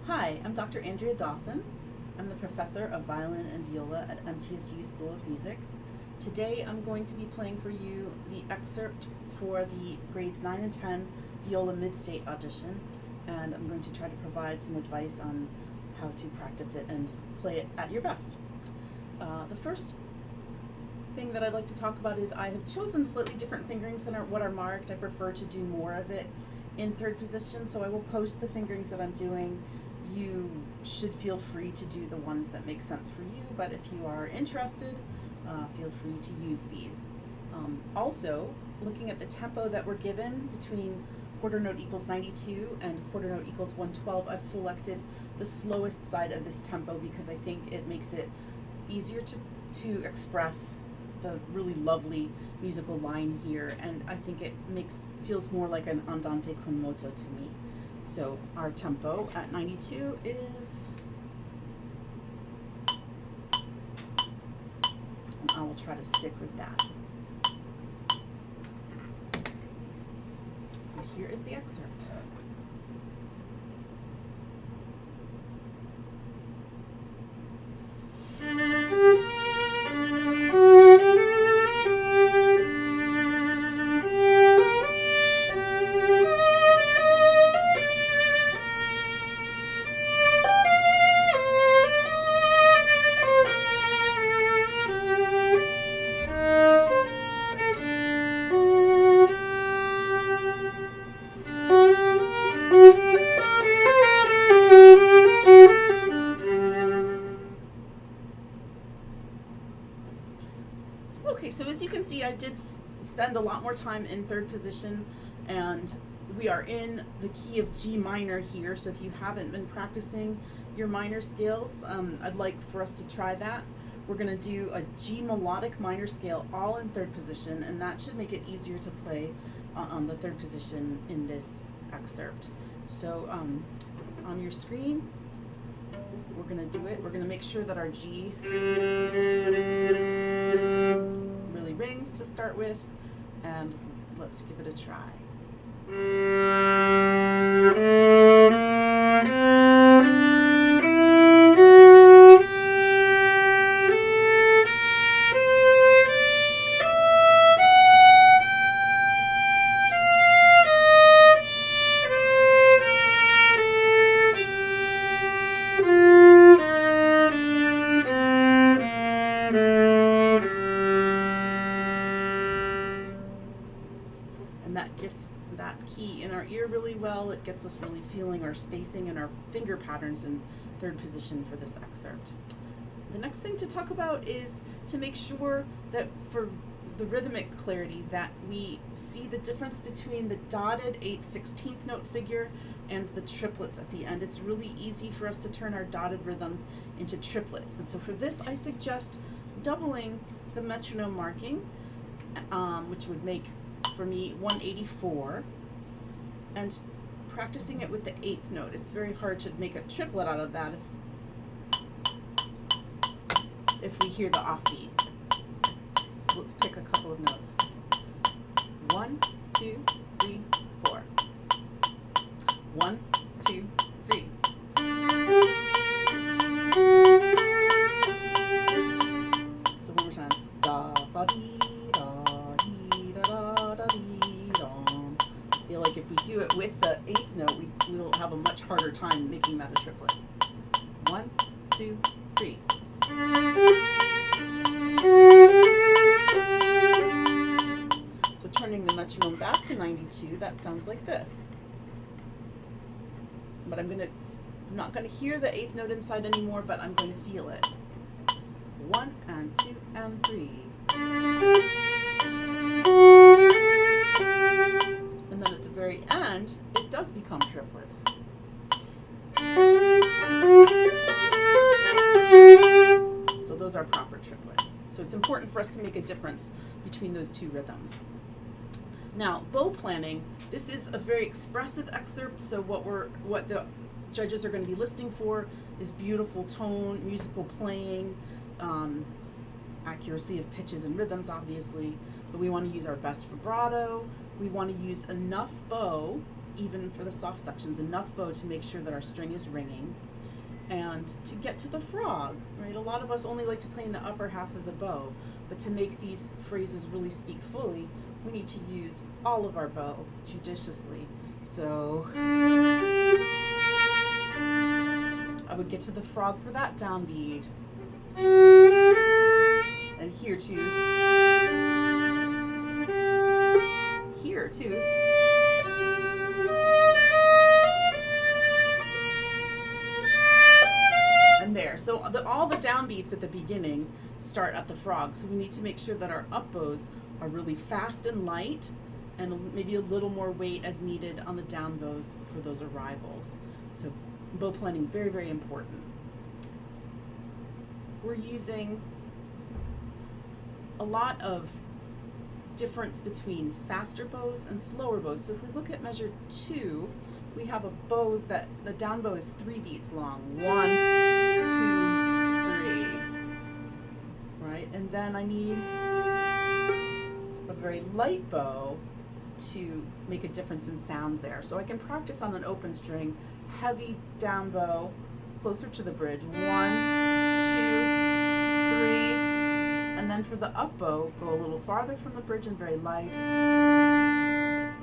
Hi, I'm Dr. Andrea Dawson. I'm the professor of violin and viola at MTSU School of Music. Today I'm going to be playing for you the excerpt for the grades 9 and 10 viola Midstate audition, and I'm going to try to provide some advice on how to practice it and play it at your best. The first thing that I'd like to talk about is I have chosen slightly different fingerings than what are marked. I prefer to do more of it in third position, so I will post the fingerings that I'm doing. You should feel free to do the ones that make sense for you, but if you are interested, feel free to use these. Also, looking at the tempo that we're given between quarter note equals 92 and quarter note equals 112, I've selected the slowest side of this tempo because I think it makes it easier to express the really lovely musical line here, and I think it feels more like an andante con moto to me. So our tempo at 92 is, and I will try to stick with that. And here is the excerpt. Okay, so as you can see, I did spend a lot more time in third position, and we are in the key of G minor here, so if you haven't been practicing your minor scales, I'd like for us to try that. We're going to do a G melodic minor scale all in third position, and that should make it easier to play on the third position in this excerpt. So on your screen, we're going to do it. We're going to make sure that our G really rings to start with, and let's give it a try. And that gets that key in our ear really well. It gets us really feeling our spacing and our finger patterns in third position for this excerpt. The next thing to talk about is to make sure that for the rhythmic clarity that we see the difference between the dotted 8/16 note figure and the triplets at the end. It's really easy for us to turn our dotted rhythms into triplets. And so for this, I suggest doubling the metronome marking, which would make, for me, 184, and practicing it with the 8th note. It's very hard to make a triplet out of that if we hear the offbeat. So let's pick a couple of notes. 1, 2, 3, 4. 1, 2, 3. So one more time. Da ba dee da dee da da da dee da. I feel like if we do it with the 8th note, we'll have a much harder time making that a triplet. 1, 2, 3. So turning the metronome back to 92, that sounds like this. But I'm not gonna hear the 8th note inside anymore, but I'm going to feel it. 1 and 2 and 3. And then at the very end, it does become triplets. So those are proper triplets. So it's important for us to make a difference between those two rhythms. Now, bow planning, this is a very expressive excerpt, so what the judges are going to be listening for is beautiful tone, musical playing, accuracy of pitches and rhythms, obviously, but we want to use our best vibrato. We want to use enough bow even for the soft sections, enough bow to make sure that our string is ringing. And to get to the frog, right? A lot of us only like to play in the upper half of the bow, but to make these phrases really speak fully, we need to use all of our bow judiciously. So I would get to the frog for that downbeat. And here too. Here too. And there. So all the downbeats at the beginning start at the frog. So we need to make sure that our up bows are really fast and light, and maybe a little more weight as needed on the down bows for those arrivals. So bow planning, very, very important. We're using a lot of difference between faster bows and slower bows. So if we look at measure 2, we have a bow that the down bow is 3 beats long. 1, 2, 3. Right? And then I need a very light bow to make a difference in sound there. So I can practice on an open string, heavy down bow, closer to the bridge. 1, 2, 3. And then for the up bow, go a little farther from the bridge and very light,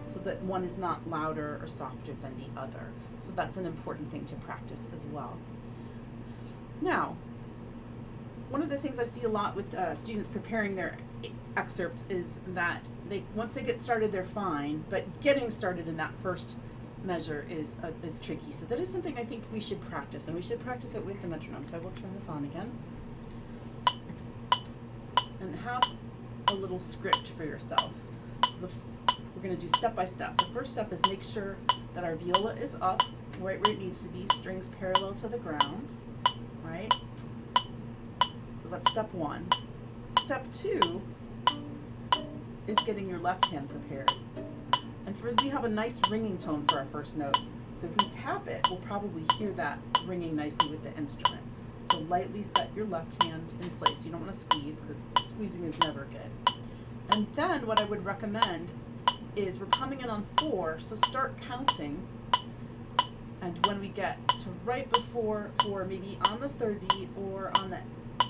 so that one is not louder or softer than the other. So that's an important thing to practice as well. Now, one of the things I see a lot with students preparing their excerpts is that once they get started, they're fine, but getting started in that first measure is tricky. So that is something I think we should practice, and we should practice it with the metronome. So I will turn this on again. And have a little script for yourself. So we're going to do step by step. The first step is make sure that our viola is up, right where it needs to be, strings parallel to the ground, right? So that's step 1. Step 2 is getting your left hand prepared. And we have a nice ringing tone for our first note. So if we tap it, we'll probably hear that ringing nicely with the instrument. So lightly set your left hand in place. You don't want to squeeze, because squeezing is never good. And then what I would recommend is we're coming in on 4, so start counting. And when we get to right before 4, maybe on the 3rd beat or on the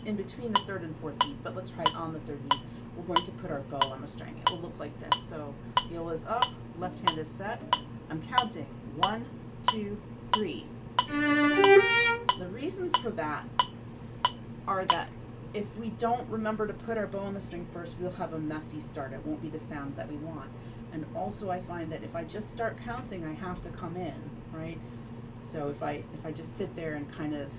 in between the 3rd and 4th beats, but let's try it on the 3rd beat. We're going to put our bow on the string. It will look like this. So viola's up, left hand is set. I'm counting 1, 2, 3. The reasons for that are that if we don't remember to put our bow on the string first, we'll have a messy start. It won't be the sound that we want. And also I find that if I just start counting, I have to come in, right? So if I just sit there and kind of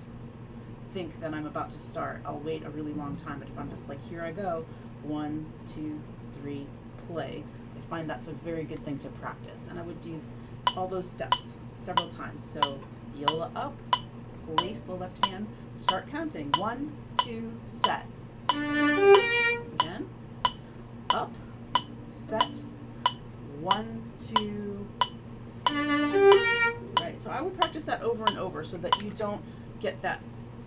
think that I'm about to start, I'll wait a really long time. But if I'm just like, here I go, 1, 2, 3, play, I find that's a very good thing to practice. And I would do all those steps several times. So viola up, place the left hand, start counting. 1, 2, set. Again, up, set, 1, 2. Right, so I would practice that over and over so that you don't get that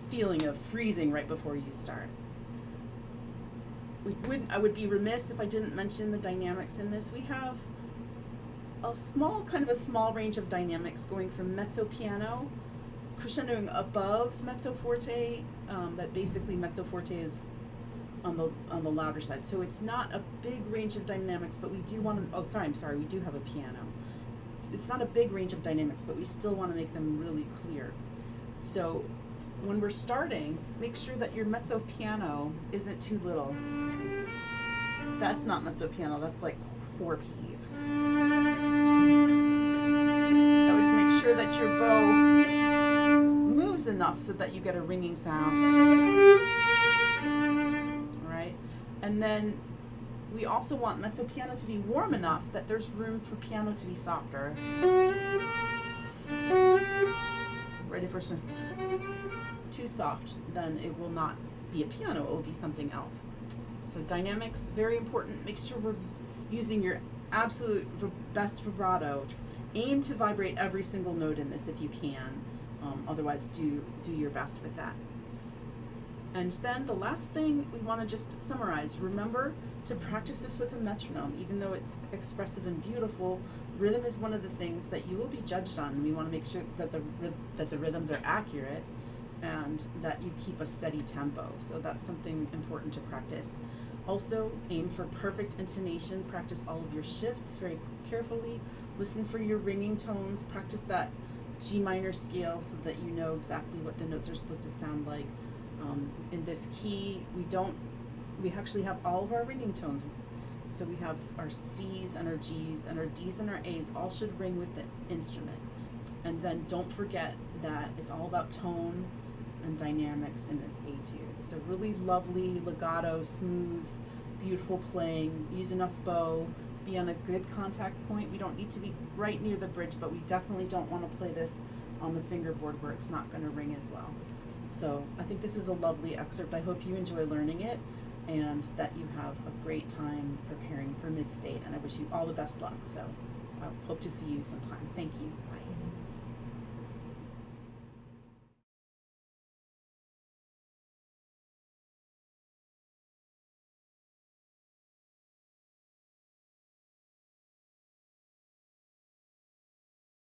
feeling of freezing right before you start. I would be remiss if I didn't mention the dynamics in this. We have a small range of dynamics going from mezzo piano, crescendoing above mezzo forte, but basically mezzo forte is on the louder side. So it's not a big range of dynamics, but we do want to, we do have a piano. It's not a big range of dynamics, but we still want to make them really clear. So when we're starting, make sure that your mezzo piano isn't too little. That's not mezzo piano, that's like 4 Ps. I would make sure that your bow moves enough so that you get a ringing sound. All right? And then we also want mezzo piano to be warm enough that there's room for piano to be softer. Ready for some? Too soft, then it will not be a piano, it will be something else. So dynamics, very important. Make sure we're using your absolute best vibrato. Aim to vibrate every single note in this if you can. Otherwise, do your best with that. And then the last thing we want to just summarize. Remember to practice this with a metronome. Even though it's expressive and beautiful, rhythm is one of the things that you will be judged on. We want to make sure that the rhythms are accurate and that you keep a steady tempo. So that's something important to practice. Also, aim for perfect intonation. Practice all of your shifts very carefully. Listen for your ringing tones. Practice that G minor scale so that you know exactly what the notes are supposed to sound like. In this key, we actually have all of our ringing tones. So we have our C's and our G's and our D's and our A's all should ring with the instrument. And then don't forget that it's all about tone and dynamics in this etude. So really lovely, legato, smooth, beautiful playing. Use enough bow. Be on a good contact point. We don't need to be right near the bridge, but we definitely don't want to play this on the fingerboard where it's not going to ring as well. So I think this is a lovely excerpt. I hope you enjoy learning it and that you have a great time preparing for Midstate, and I wish you all the best luck. So I hope to see you sometime. Thank you. Bye.